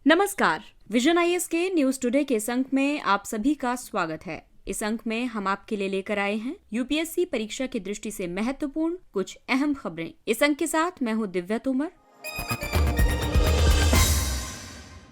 नमस्कार। Vision IAS के news today के इस अंक में आप सभी का स्वागत है। इस अंक में हम आपके लिए लेकर आए हैं यूपीएससी परीक्षा की दृष्टि से महत्वपूर्ण कुछ अहम खबरें। इस अंक के साथ मैं हूं दिव्या तोमर।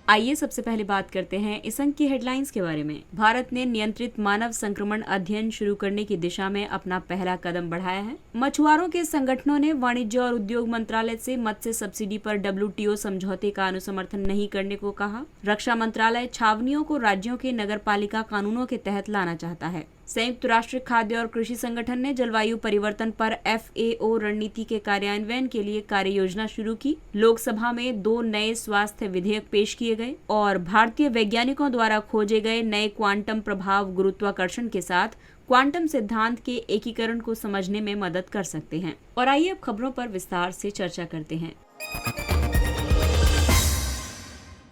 आइए सबसे पहले बात करते हैं इस अंक की हेडलाइंस के बारे में। भारत ने नियंत्रित मानव संक्रमण अध्ययन शुरू करने की दिशा में अपना पहला कदम बढ़ाया है। मछुआरों के संगठनों ने वाणिज्य और उद्योग मंत्रालय से मत्स्य सब्सिडी पर WTO समझौते का अनुसमर्थन नहीं करने को कहा। रक्षा मंत्रालय छावनियों को राज्यों के नगरपालिका कानूनों के तहत लाना चाहता है। संयुक्त राष्ट्र खाद्य और कृषि संगठन ने जलवायु परिवर्तन पर FAO रणनीति के कार्यान्वयन के लिए कार्य योजना शुरू की। लोकसभा में 2 नए स्वास्थ्य विधेयक पेश किए गए और भारतीय वैज्ञानिकों द्वारा खोजे गए नए क्वांटम प्रभाव गुरुत्वाकर्षण के साथ क्वांटम सिद्धांत के एकीकरण को समझने में मदद कर सकते हैं। और आइए अब खबरों पर विस्तार से चर्चा करते हैं।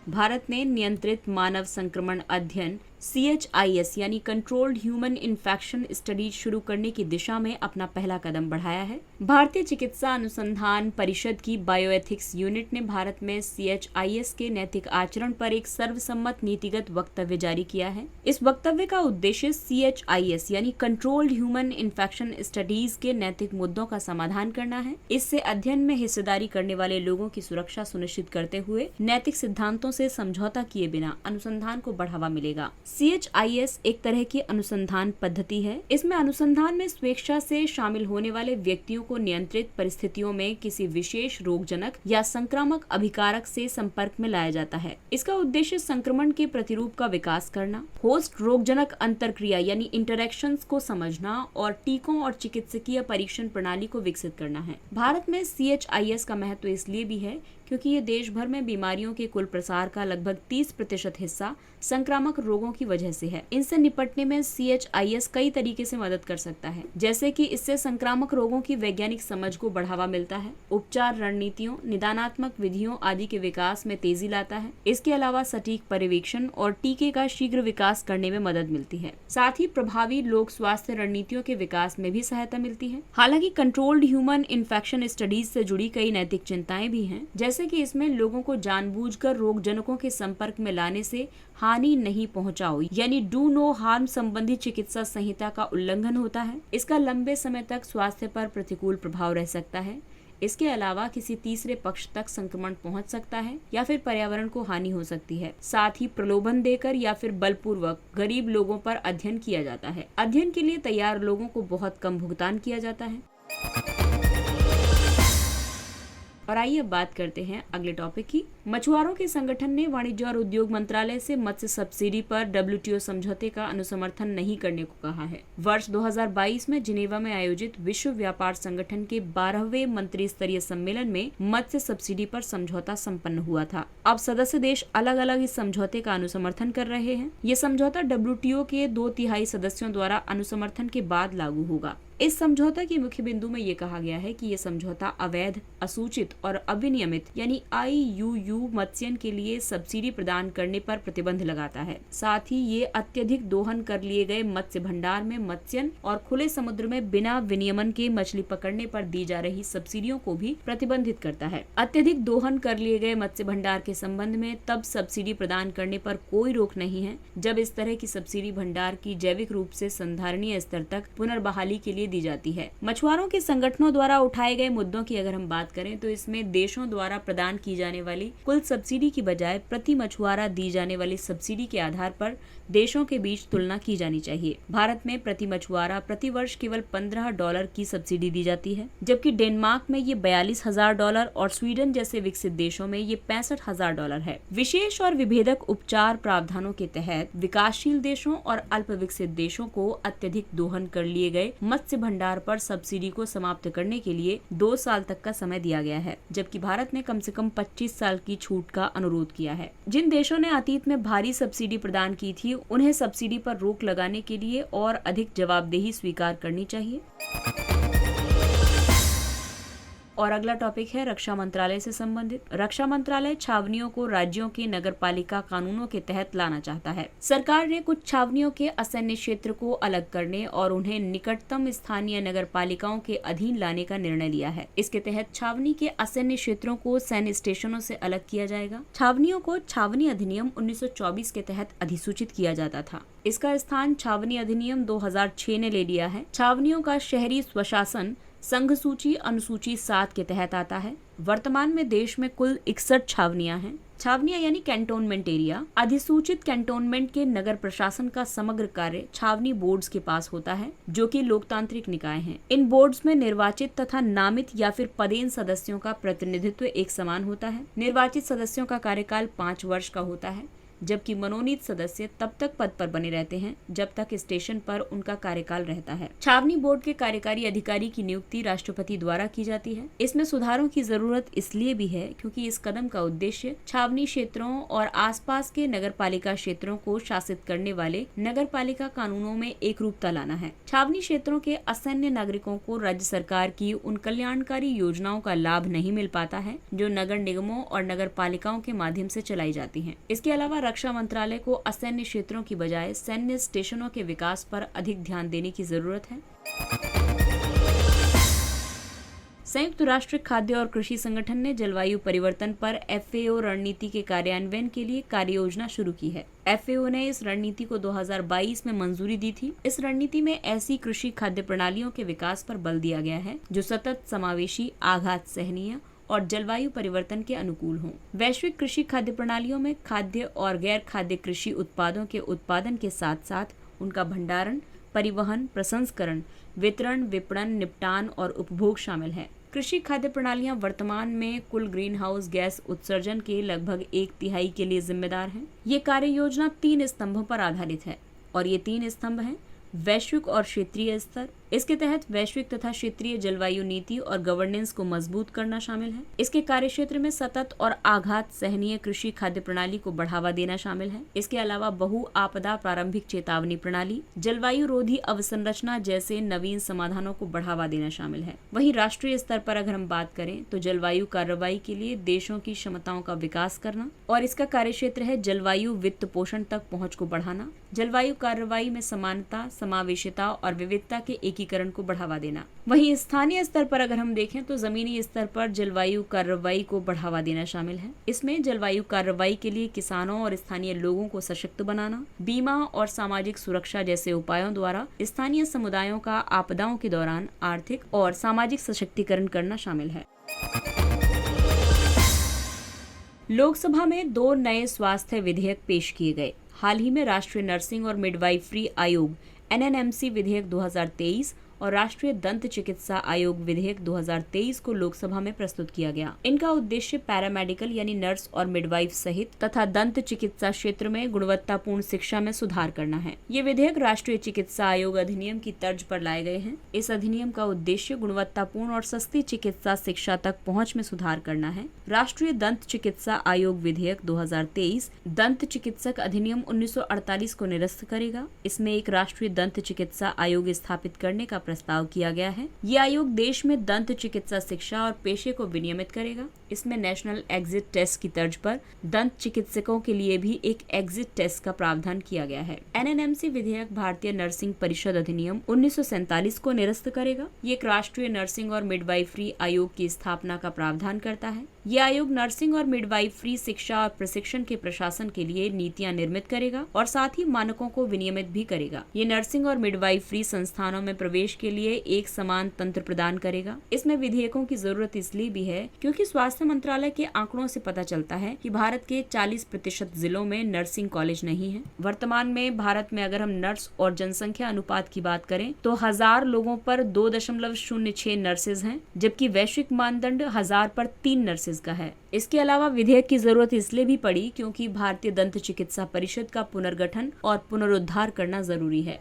भारत ने नियंत्रित मानव संक्रमण अध्ययन CHIS यानी कंट्रोल्ड ह्यूमन इन्फेक्शन स्टडीज शुरू करने की दिशा में अपना पहला कदम बढ़ाया है। भारतीय चिकित्सा अनुसंधान परिषद की बायोएथिक्स यूनिट ने भारत में CHIS के नैतिक आचरण पर एक सर्वसम्मत नीतिगत वक्तव्य जारी किया है। इस वक्तव्य का उद्देश्य CHIS यानी कंट्रोल्ड ह्यूमन इन्फेक्शन स्टडीज के नैतिक मुद्दों का समाधान करना है। इससे अध्ययन में हिस्सेदारी करने वाले लोगों की सुरक्षा सुनिश्चित करते हुए नैतिक सिद्धांतों से समझौता किए बिना अनुसंधान को बढ़ावा मिलेगा। CHIS एक तरह की अनुसंधान पद्धति है। इसमें अनुसंधान में स्वेच्छा से शामिल होने वाले व्यक्तियों को नियंत्रित परिस्थितियों में किसी विशेष रोगजनक या संक्रामक अभिकारक से संपर्क में लाया जाता है। इसका उद्देश्य संक्रमण के प्रतिरूप का विकास करना, होस्ट रोगजनक अंतरक्रिया यानी इंटरैक्शंस को समझना और टीकों और चिकित्सकीय परीक्षण प्रणाली को विकसित करना है। भारत में CHIS का महत्व इसलिए भी है क्योंकि ये देश भर में बीमारियों के कुल प्रसार का लगभग 30% हिस्सा संक्रामक रोगों की वजह से है। इनसे निपटने में CHIS कई तरीके से मदद कर सकता है, जैसे कि इससे संक्रामक रोगों की वैज्ञानिक समझ को बढ़ावा मिलता है, उपचार रणनीतियों, निदानात्मक विधियों आदि के विकास में तेजी लाता है। इसके अलावा सटीक पर्यवेक्षण और टीके का शीघ्र विकास करने में मदद मिलती है। साथ ही प्रभावी लोक स्वास्थ्य रणनीतियों के विकास में भी सहायता मिलती है। हालांकि कंट्रोल्ड ह्यूमन इन्फेक्शन स्टडीज से जुड़ी कई नैतिक चिंताएं भी हैं, जैसे कि इसमें लोगों को जानबूझकर रोगजनकों के संपर्क में लाने से हानि नहीं पहुंचाओ यानी डू नो हार्म संबंधी चिकित्सा संहिता का उल्लंघन होता है। इसका लंबे समय तक स्वास्थ्य पर प्रतिकूल प्रभाव रह सकता है। इसके अलावा किसी तीसरे पक्ष तक संक्रमण पहुंच सकता है या फिर पर्यावरण को हानि हो सकती है। साथ ही प्रलोभन देकर या फिर बलपूर्वक गरीब लोगों पर अध्ययन किया जाता है। अध्ययन के लिए तैयार लोगों को बहुत कम भुगतान किया जाता है। और आइए अब बात करते हैं अगले टॉपिक की। मछुआरों के संगठन ने वाणिज्य और उद्योग मंत्रालय से मत्स्य सब्सिडी पर WTO समझौते का अनुसमर्थन नहीं करने को कहा है। वर्ष 2022 में जिनेवा में आयोजित विश्व व्यापार संगठन के 12वें मंत्री स्तरीय सम्मेलन में मत्स्य सब्सिडी पर समझौता संपन्न हुआ था। अब सदस्य देश अलग अलग इस समझौते का अनुसमर्थन कर रहे हैं। ये समझौता WTO के 2/3 सदस्यों द्वारा अनुसमर्थन के बाद लागू होगा। इस समझौता के मुख्य बिंदु में ये कहा गया है कि ये समझौता अवैध, असूचित और अविनियमित यानी IUU मत्स्यन के लिए सब्सिडी प्रदान करने पर प्रतिबंध लगाता है। साथ ही ये अत्यधिक दोहन कर लिए गए मत्स्य भंडार में मत्स्यन और खुले समुद्र में बिना विनियमन के मछली पकड़ने पर दी जा रही सब्सिडियों को भी प्रतिबंधित करता है। अत्यधिक दोहन कर लिए गए मत्स्य भंडार के संबंध में तब सब्सिडी प्रदान करने पर कोई रोक नहीं है जब इस तरह की सब्सिडी भंडार की जैविक रूप से संधारणीय स्तर तक पुनर्बहाली के लिए दी जाती है। मछुआरों के संगठनों द्वारा उठाए गए मुद्दों की अगर हम बात करें तो इसमें देशों द्वारा प्रदान की जाने वाली कुल सब्सिडी की बजाय प्रति मछुआरा दी जाने वाली सब्सिडी के आधार पर देशों के बीच तुलना की जानी चाहिए। भारत में प्रति मछुआरा प्रति वर्ष केवल $15 की सब्सिडी दी जाती है, जबकि डेनमार्क में ये $42,000 और स्वीडन जैसे विकसित देशों में ये $65,000 है। विशेष और विभेदक उपचार प्रावधानों के तहत विकासशील देशों और अल्प विकसित देशों को अत्यधिक दोहन कर लिए गए मत्स्य भंडार पर सब्सिडी को समाप्त करने के लिए 2 साल तक का समय दिया गया है, जबकि भारत ने कम से कम 25 साल की छूट का अनुरोध किया है। जिन देशों ने अतीत में भारी सब्सिडी प्रदान की थी उन्हें सब्सिडी पर रोक लगाने के लिए और अधिक जवाबदेही स्वीकार करनी चाहिए। और अगला टॉपिक है रक्षा मंत्रालय से संबंधित। रक्षा मंत्रालय छावनियों को राज्यों के नगरपालिका कानूनों के तहत लाना चाहता है। सरकार ने कुछ छावनियों के असैन्य क्षेत्र को अलग करने और उन्हें निकटतम स्थानीय नगरपालिकाओं के अधीन लाने का निर्णय लिया है। इसके तहत छावनी के असैन्य क्षेत्रों को सैन्य स्टेशनों से अलग किया जाएगा। छावनियों को छावनी अधिनियम 1924 के तहत अधिसूचित किया जाता था। इसका स्थान छावनी अधिनियम 2006 ने ले लिया है। छावनियों का शहरी स्वशासन संघ सूची अनुसूची 7 के तहत आता है। वर्तमान में देश में कुल 61 छावनियां हैं। छावनियां यानी कैंटोनमेंट एरिया। अधिसूचित कैंटोनमेंट के नगर प्रशासन का समग्र कार्य छावनी बोर्ड्स के पास होता है, जो कि लोकतांत्रिक निकाय हैं। इन बोर्ड्स में निर्वाचित तथा नामित या फिर पदेन सदस्यों का प्रतिनिधित्व एक समान होता है। निर्वाचित सदस्यों का कार्यकाल 5 वर्ष का होता है, जबकि मनोनीत सदस्य तब तक पद पर बने रहते हैं जब तक स्टेशन पर उनका कार्यकाल रहता है। छावनी बोर्ड के कार्यकारी अधिकारी की नियुक्ति राष्ट्रपति द्वारा की जाती है। इसमें सुधारों की जरूरत इसलिए भी है क्योंकि इस कदम का उद्देश्य छावनी क्षेत्रों और आसपास के नगरपालिका क्षेत्रों को शासित करने वाले नगरपालिका कानूनों में एक रूपता लाना है। छावनी क्षेत्रों के असैन्य नागरिकों को राज्य सरकार की उन कल्याणकारी योजनाओं का लाभ नहीं मिल पाता है जो नगर निगमों और नगर पालिकाओं के माध्यम से चलाई जाती हैं। इसके अलावा रक्षा मंत्रालय को असैन्य क्षेत्रों की बजाय सैन्य स्टेशनों के विकास पर अधिक ध्यान देने की जरूरत है। संयुक्त राष्ट्र खाद्य और कृषि संगठन ने जलवायु परिवर्तन पर FAO रणनीति के कार्यान्वयन के लिए कार्य योजना शुरू की है। FAO ने इस रणनीति को 2022 में मंजूरी दी थी। इस रणनीति में ऐसी कृषि खाद्य प्रणालियों के विकास पर बल दिया गया है जो सतत, समावेशी, आघात सहनीय और जलवायु परिवर्तन के अनुकूल हों। वैश्विक कृषि खाद्य प्रणालियों में खाद्य और गैर खाद्य कृषि उत्पादों के उत्पादन के साथ साथ उनका भंडारण, परिवहन, प्रसंस्करण, वितरण, विपणन, निपटान और उपभोग शामिल है। कृषि खाद्य प्रणालियां वर्तमान में कुल ग्रीन हाउस गैस उत्सर्जन के लगभग 1/3 के लिए जिम्मेदार हैं। ये कार्य योजना 3 स्तंभों पर आधारित है और ये 3 स्तंभ हैं: वैश्विक और क्षेत्रीय स्तर। इसके तहत वैश्विक तथा क्षेत्रीय जलवायु नीति और गवर्नेंस को मजबूत करना शामिल है। इसके कार्यक्षेत्र में सतत और आघात सहनीय कृषि खाद्य प्रणाली को बढ़ावा देना शामिल है। इसके अलावा बहु आपदा प्रारंभिक चेतावनी प्रणाली, जलवायु रोधी अवसंरचना जैसे नवीन समाधानों को बढ़ावा देना शामिल है। वहीं राष्ट्रीय स्तर पर अगर हम बात करें तो जलवायु कार्रवाई के लिए देशों की क्षमताओं का विकास करना और इसका कार्यक्षेत्र है जलवायु वित्त पोषण तक पहुँच को बढ़ाना, जलवायु कार्रवाई में समानता, समावेशिता और विविधता के एकीकरण को बढ़ावा देना। वहीं स्थानीय स्तर पर अगर हम देखें तो जमीनी स्तर पर जलवायु कार्रवाई को बढ़ावा देना शामिल है। इसमें जलवायु कार्रवाई के लिए किसानों और स्थानीय लोगों को सशक्त बनाना, बीमा और सामाजिक सुरक्षा जैसे उपायों द्वारा स्थानीय समुदायों का आपदाओं के दौरान आर्थिक और सामाजिक सशक्तिकरण करना शामिल है। लोकसभा में 2 नए स्वास्थ्य विधेयक पेश किए गए। हाल ही में राष्ट्रीय नर्सिंग और मिडवाइफरी आयोग NNMC विधेयक 2023 और राष्ट्रीय दंत चिकित्सा आयोग विधेयक 2023 को लोकसभा में प्रस्तुत किया गया। इनका उद्देश्य पैरामेडिकल यानी नर्स और मिडवाइफ सहित तथा दंत चिकित्सा क्षेत्र में गुणवत्तापूर्ण शिक्षा में सुधार करना है। ये विधेयक राष्ट्रीय चिकित्सा आयोग अधिनियम की तर्ज पर लाए गए हैं। इस अधिनियम का उद्देश्य गुणवत्तापूर्ण और सस्ती चिकित्सा शिक्षा तक पहुँच में सुधार करना है। राष्ट्रीय दंत चिकित्सा आयोग विधेयक 2023 दंत चिकित्सक अधिनियम 1948 को निरस्त करेगा। इसमें एक राष्ट्रीय दंत चिकित्सा आयोग स्थापित करने का प्रस्ताव किया गया है। ये आयोग देश में दंत चिकित्सा शिक्षा और पेशे को विनियमित करेगा। इसमें नेशनल एग्जिट टेस्ट की तर्ज पर दंत चिकित्सकों के लिए भी एक एग्जिट टेस्ट का प्रावधान किया गया है। NNMC विधेयक भारतीय नर्सिंग परिषद अधिनियम 1947 को निरस्त करेगा। ये एक राष्ट्रीय नर्सिंग और मिडवाइफरी आयोग की स्थापना का प्रावधान करता है। ये आयोग नर्सिंग और मिडवाइफरी शिक्षा और प्रशिक्षण के प्रशासन के लिए नीतियां निर्मित करेगा और साथ ही मानकों को विनियमित भी करेगा। ये नर्सिंग और मिडवाइफरी संस्थानों में प्रवेश के लिए एक समान तंत्र प्रदान करेगा। इसमें विधेयकों की जरूरत इसलिए भी है क्योंकि स्वास्थ्य मंत्रालय के आंकड़ों से पता चलता है कि भारत के 40% जिलों में नर्सिंग कॉलेज नहीं है। वर्तमान में भारत में अगर हम नर्स और जनसंख्या अनुपात की बात करें तो 1000 लोगों पर 2.06 नर्सेज हैं, जबकि वैश्विक मानदंड 1000 पर 3 नर्सेज का है। इसके अलावा विधेयक की जरूरत इसलिए भी पड़ी क्योंकि भारतीय दंत चिकित्सा परिषद का पुनर्गठन और पुनरुद्धार करना जरूरी है।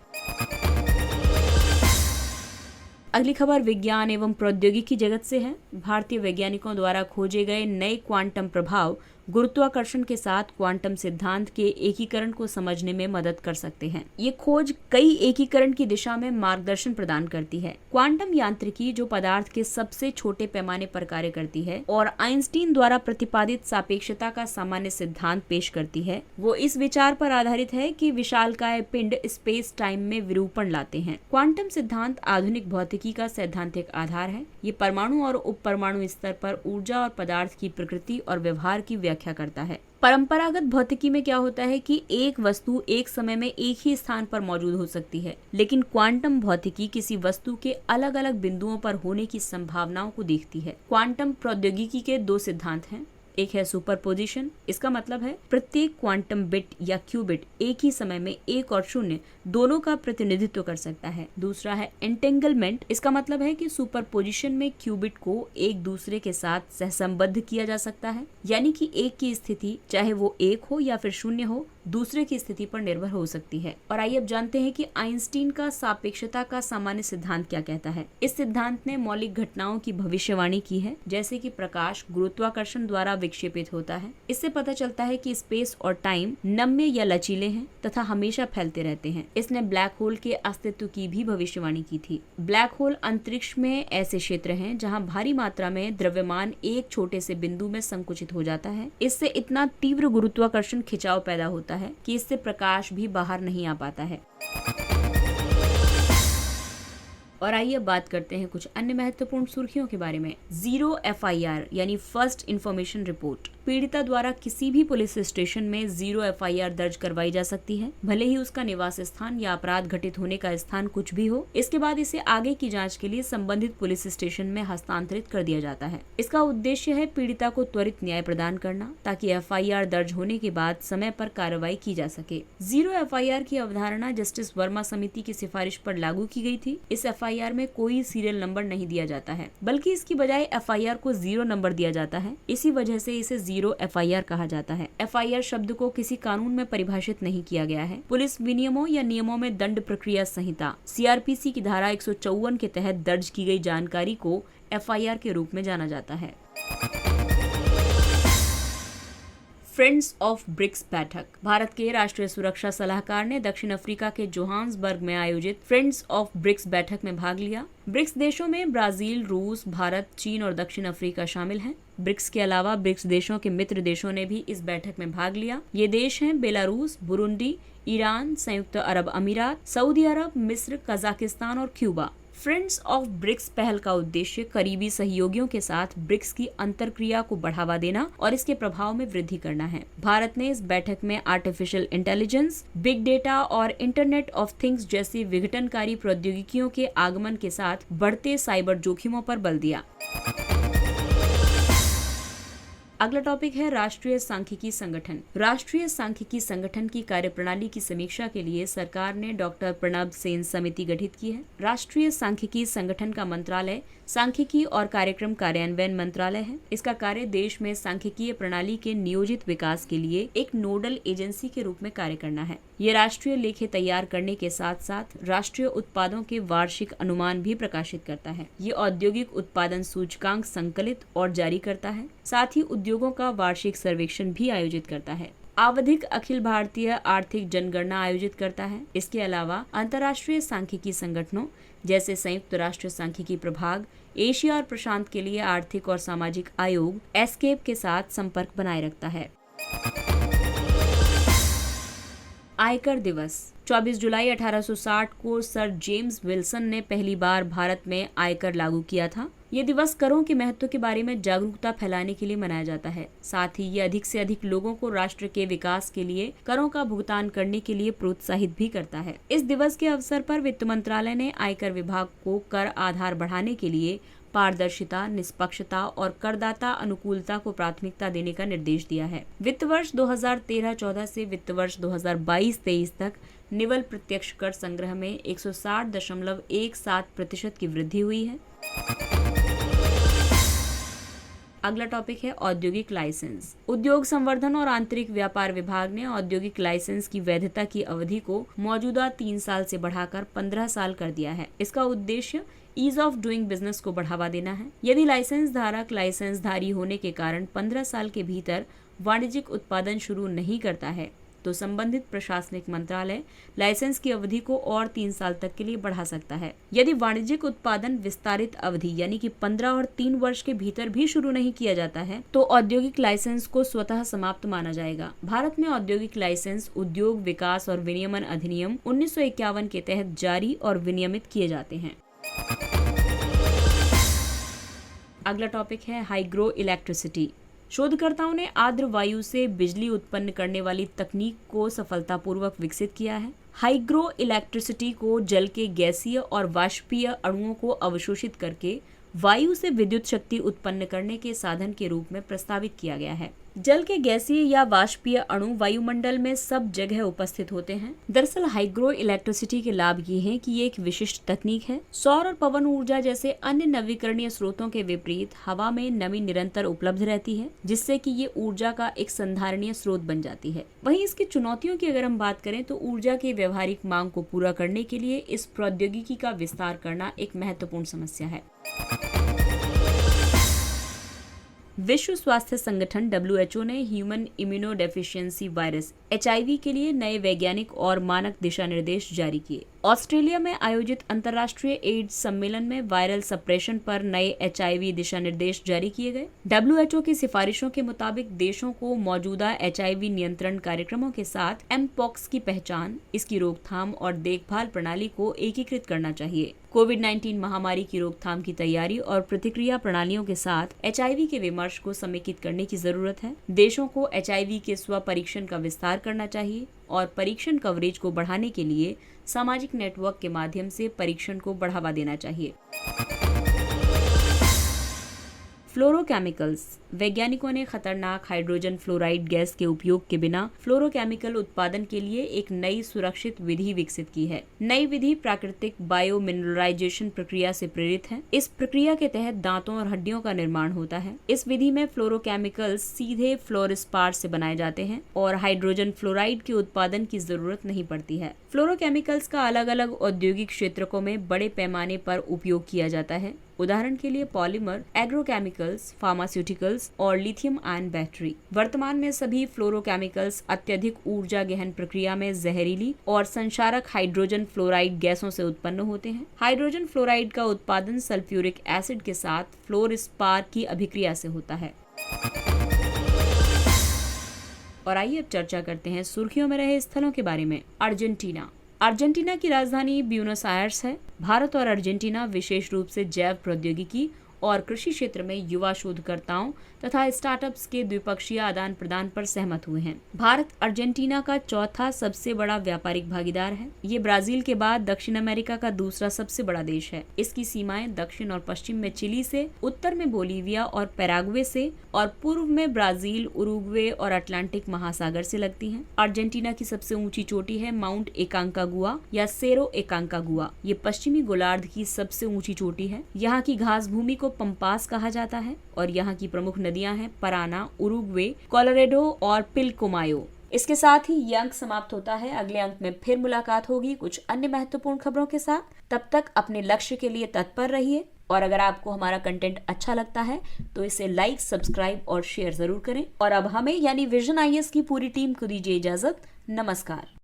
अगली खबर विज्ञान एवं प्रौद्योगिकी जगत से है। भारतीय वैज्ञानिकों द्वारा खोजे गए नए क्वांटम प्रभाव गुरुत्वाकर्षण के साथ क्वांटम सिद्धांत के एकीकरण को समझने में मदद कर सकते हैं। ये खोज कई एकीकरण की दिशा में मार्गदर्शन प्रदान करती है। क्वांटम यांत्रिकी जो पदार्थ के सबसे छोटे पैमाने पर कार्य करती है और आइंस्टीन द्वारा प्रतिपादित सापेक्षता का सामान्य सिद्धांत पेश करती है, वो इस विचार पर आधारित है कि विशालकाय पिंड स्पेस टाइम में विरूपण लाते हैं। क्वांटम सिद्धांत आधुनिक भौतिकी का सैद्धांतिक आधार है। ये परमाणु और उपपरमाणु स्तर पर ऊर्जा और पदार्थ की प्रकृति और व्यवहार की व्याख्या करता है। परंपरागत भौतिकी में क्या होता है कि एक वस्तु एक समय में एक ही स्थान पर मौजूद हो सकती है, लेकिन क्वांटम भौतिकी किसी वस्तु के अलग अलग बिंदुओं पर होने की संभावनाओं को देखती है। क्वांटम प्रौद्योगिकी के दो सिद्धांत हैं। एक है सुपरपोजिशन। इसका मतलब है प्रत्येक क्वांटम बिट या क्यूबिट एक ही समय में एक और शून्य दोनों का प्रतिनिधित्व कर सकता है। दूसरा है एंटेंगलमेंट। इसका मतलब है कि सुपरपोजिशन में क्यूबिट को एक दूसरे के साथ सहसंबद्ध किया जा सकता है, यानी कि एक की स्थिति चाहे वो एक हो या फिर शून्य हो, दूसरे की स्थिति पर निर्भर हो सकती है। और आइए अब जानते हैं कि आइंस्टीन का सापेक्षता का सामान्य सिद्धांत क्या कहता है। इस सिद्धांत ने मौलिक घटनाओं की भविष्यवाणी की है, जैसे कि प्रकाश गुरुत्वाकर्षण द्वारा विक्षेपित होता है। इससे पता चलता है कि स्पेस और टाइम नम्य या लचीले हैं तथा हमेशा फैलते रहते हैं। इसने ब्लैक होल के अस्तित्व की भी भविष्यवाणी की थी। ब्लैक होल अंतरिक्ष में ऐसे क्षेत्र हैं जहां भारी मात्रा में द्रव्यमान एक छोटे से बिंदु में संकुचित हो जाता है। इससे इतना तीव्र गुरुत्वाकर्षण खिंचाव पैदा होता है कि इससे प्रकाश भी बाहर नहीं आ पाता है। और आइए अब बात करते हैं कुछ अन्य महत्वपूर्ण सुर्खियों के बारे में। 0 FIR यानी फर्स्ट इन्फॉर्मेशन रिपोर्ट। पीड़िता द्वारा किसी भी पुलिस स्टेशन में 0 FIR दर्ज करवाई जा सकती है, भले ही उसका निवास स्थान या अपराध घटित होने का स्थान कुछ भी हो। इसके बाद इसे आगे की जांच के लिए संबंधित पुलिस स्टेशन में हस्तांतरित कर दिया जाता है। इसका उद्देश्य है पीड़िता को त्वरित न्याय प्रदान करना, ताकि FIR दर्ज होने के बाद समय पर कार्रवाई की जा सके। 0 FIR की अवधारणा जस्टिस वर्मा समिति की सिफारिश पर लागू की गई थी। इस FIR में कोई सीरियल नंबर नहीं दिया जाता है, बल्कि इसकी बजाय FIR को 0 नंबर दिया जाता है। इसी वजह से इसे 0 FIR कहा जाता है। FIR शब्द को किसी कानून में परिभाषित नहीं किया गया है। पुलिस विनियमों या नियमों में दंड प्रक्रिया संहिता CRPC की धारा 154 के तहत दर्ज की गई जानकारी को FIR के रूप में जाना जाता है। फ्रेंड्स ऑफ ब्रिक्स बैठक। भारत के राष्ट्रीय सुरक्षा सलाहकार ने दक्षिण अफ्रीका के जोहान्सबर्ग में आयोजित फ्रेंड्स ऑफ ब्रिक्स बैठक में भाग लिया। ब्रिक्स देशों में ब्राजील, रूस, भारत, चीन और दक्षिण अफ्रीका शामिल हैं। ब्रिक्स के अलावा ब्रिक्स देशों के मित्र देशों ने भी इस बैठक में भाग लिया। ये देश हैं बेलारूस, बुरुंडी, ईरान, संयुक्त अरब अमीरात, सऊदी अरब, मिस्र, कजाकिस्तान और क्यूबा। फ्रेंड्स ऑफ ब्रिक्स पहल का उद्देश्य करीबी सहयोगियों के साथ ब्रिक्स की अंतरक्रिया को बढ़ावा देना और इसके प्रभाव में वृद्धि करना है। भारत ने इस बैठक में आर्टिफिशियल इंटेलिजेंस, बिग डेटा और इंटरनेट ऑफ थिंग्स जैसी विघटनकारी प्रौद्योगिकियों के आगमन के साथ बढ़ते साइबर जोखिमों पर बल दिया। अगला टॉपिक है राष्ट्रीय सांख्यिकी संगठन। राष्ट्रीय सांख्यिकी संगठन की कार्यप्रणाली की समीक्षा के लिए सरकार ने डॉक्टर प्रणब सेन समिति गठित की है। राष्ट्रीय सांख्यिकी संगठन का मंत्रालय सांख्यिकी और कार्यक्रम कार्यान्वयन मंत्रालय है। इसका कार्य देश में सांख्यिकीय प्रणाली के नियोजित विकास के लिए एक नोडल एजेंसी के रूप में कार्य करना है। ये राष्ट्रीय लेखे तैयार करने के साथ साथ राष्ट्रीय उत्पादों के वार्षिक अनुमान भी प्रकाशित करता है। ये औद्योगिक उत्पादन सूचकांक संकलित और जारी करता है, साथ ही उद्योगों का वार्षिक सर्वेक्षण भी आयोजित करता है। आवधिक अखिल भारतीय आर्थिक जनगणना आयोजित करता है। इसके अलावा अंतर्राष्ट्रीय सांख्यिकी संगठनों जैसे संयुक्त राष्ट्र सांख्यिकी प्रभाग, एशिया और प्रशांत के लिए आर्थिक और सामाजिक आयोग एस्केप के साथ संपर्क बनाए रखता है। आयकर दिवस। 24 जुलाई 1860 को सर जेम्स विल्सन ने पहली बार भारत में आयकर लागू किया था। ये दिवस करों के महत्व के बारे में जागरूकता फैलाने के लिए मनाया जाता है। साथ ही ये अधिक से अधिक लोगों को राष्ट्र के विकास के लिए करों का भुगतान करने के लिए प्रोत्साहित भी करता है। इस दिवस के अवसर पर वित्त मंत्रालय ने आयकर विभाग को कर आधार बढ़ाने के लिए पारदर्शिता, निष्पक्षता और करदाता अनुकूलता को प्राथमिकता देने का निर्देश दिया है। वित्त वर्ष 2013-14 से वित्त वर्ष 2022-23 तक निवल प्रत्यक्ष कर संग्रह में 160.17% की वृद्धि हुई है। अगला टॉपिक है औद्योगिक लाइसेंस। उद्योग संवर्धन और आंतरिक व्यापार विभाग ने औद्योगिक लाइसेंस की वैधता की अवधि को मौजूदा 3 साल से बढ़ाकर 15 साल कर दिया है। इसका उद्देश्य ईज ऑफ डूइंग बिजनेस को बढ़ावा देना है। यदि लाइसेंस धारक लाइसेंसधारी होने के कारण 15 साल के भीतर वाणिज्यिक उत्पादन शुरू नहीं करता है तो संबंधित प्रशासनिक मंत्रालय लाइसेंस की अवधि को और 3 साल तक के लिए बढ़ा सकता है। यदि वाणिज्यिक उत्पादन विस्तारित अवधि यानी कि 15 और 3 वर्ष के भीतर भी शुरू नहीं किया जाता है तो औद्योगिक लाइसेंस को स्वतः समाप्त माना जाएगा। भारत में औद्योगिक लाइसेंस उद्योग विकास और विनियमन अधिनियम 1951 के तहत जारी और विनियमित किए जाते हैं। अगला टॉपिक है हाइग्रो इलेक्ट्रिसिटी। शोधकर्ताओं ने आर्द्र वायु से बिजली उत्पन्न करने वाली तकनीक को सफलतापूर्वक विकसित किया है। हाइग्रो इलेक्ट्रिसिटी को जल के गैसीय और वाष्पीय अणुओं को अवशोषित करके वायु से विद्युत शक्ति उत्पन्न करने के साधन के रूप में प्रस्तावित किया गया है। जल के गैसीय या वाष्पीय अणु वायुमंडल में सब जगह उपस्थित होते हैं। दरअसल हाइग्रो इलेक्ट्रिसिटी के लाभ ये हैं कि ये एक विशिष्ट तकनीक है। सौर और पवन ऊर्जा जैसे अन्य नवीकरणीय स्रोतों के विपरीत हवा में नमी निरंतर उपलब्ध रहती है, जिससे कि ये ऊर्जा का एक संधारणीय स्रोत बन जाती है। वहीं इसकी चुनौतियों की अगर हम बात करें तो ऊर्जा के व्यवहारिक मांग को पूरा करने के लिए इस प्रौद्योगिकी का विस्तार करना एक महत्वपूर्ण समस्या है। विश्व स्वास्थ्य संगठन WHO ने ह्यूमन इम्यूनोडेफिशिएंसी वायरस HIV के लिए नए वैज्ञानिक और मानक दिशा निर्देश जारी किए। ऑस्ट्रेलिया में आयोजित अंतर्राष्ट्रीय एड्स सम्मेलन में वायरल सप्रेशन पर नए HIV दिशा निर्देश जारी किए गए। WHO की सिफारिशों के मुताबिक देशों को मौजूदा HIV नियंत्रण कार्यक्रमों के साथ mpox की पहचान, इसकी रोकथाम और देखभाल प्रणाली को एकीकृत करना चाहिए। कोविड-19 महामारी की रोकथाम की तैयारी और प्रतिक्रिया प्रणालियों के साथ HIV के विमर्श को समेकित करने की जरूरत है। देशों को HIV के स्व परीक्षण का विस्तार करना चाहिए और परीक्षण कवरेज को बढ़ाने के लिए सामाजिक नेटवर्क के माध्यम से परीक्षण को बढ़ावा देना चाहिए। फ्लोरोकेमिकल्स। वैज्ञानिकों ने खतरनाक हाइड्रोजन फ्लोराइड गैस के उपयोग के बिना फ्लोरोकेमिकल उत्पादन के लिए एक नई सुरक्षित विधि विकसित की है। नई विधि प्राकृतिक बायोमिनरलाइजेशन प्रक्रिया से प्रेरित है। इस प्रक्रिया के तहत दांतों और हड्डियों का निर्माण होता है। इस विधि में फ्लोरोकेमिकल्स सीधे फ्लोरस्पार से बनाए जाते हैं और हाइड्रोजन फ्लोराइड के उत्पादन की जरूरत नहीं पड़ती है। फ्लोरोकेमिकल्स का अलग अलग औद्योगिक क्षेत्रों में बड़े पैमाने पर उपयोग किया जाता है। उदाहरण के लिए पॉलीमर, एग्रोकेमिकल्स, फार्मास्यूटिकल्स और लिथियम आयन बैटरी। वर्तमान में सभी फ्लोरोकेमिकल्स अत्यधिक ऊर्जा गहन प्रक्रिया में जहरीली और संक्षारक हाइड्रोजन फ्लोराइड गैसों से उत्पन्न होते हैं। हाइड्रोजन फ्लोराइड का उत्पादन सल्फ्यूरिक एसिड के साथ फ्लोरस्पार की अभिक्रिया से होता है। और आइए अब चर्चा करते हैं सुर्खियों में रहे स्थलों के बारे में। अर्जेंटीना की राजधानी ब्यूनस आयर्स है। भारत और अर्जेंटीना विशेष रूप से जैव प्रौद्योगिकी और कृषि क्षेत्र में युवा शोधकर्ताओं तथा स्टार्टअप्स के द्विपक्षीय आदान प्रदान पर सहमत हुए हैं। भारत अर्जेंटीना का चौथा सबसे बड़ा व्यापारिक भागीदार है। ये ब्राजील के बाद दक्षिण अमेरिका का दूसरा सबसे बड़ा देश है। इसकी सीमाएं दक्षिण और पश्चिम में चिली से, उत्तर में बोलीविया और पैराग्वे से और पूर्व में ब्राजील, उरुग्वे और अटलांटिक महासागर से लगती हैं। अर्जेंटीना की सबसे ऊंची चोटी है माउंट एकांकागुआ या सेरो एकांकागुआ। ये पश्चिमी गोलार्ध की सबसे ऊंची चोटी है। यहाँ की घास भूमि को पंपास कहा जाता है और यहाँ की प्रमुख नदियां हैं पराना, उरुग्वे, कोलोराडो और पिलकोमायो। इसके साथ ही ये अंक समाप्त होता है। अगले अंक में फिर मुलाकात होगी कुछ अन्य महत्वपूर्ण खबरों के साथ। तब तक अपने लक्ष्य के लिए तत्पर रहिए और अगर आपको हमारा कंटेंट अच्छा लगता है तो इसे लाइक, सब्सक्राइब और शेयर जरूर करें। और अब हमें यानी विजन IAS की पूरी टीम को दीजिए इजाजत। नमस्कार।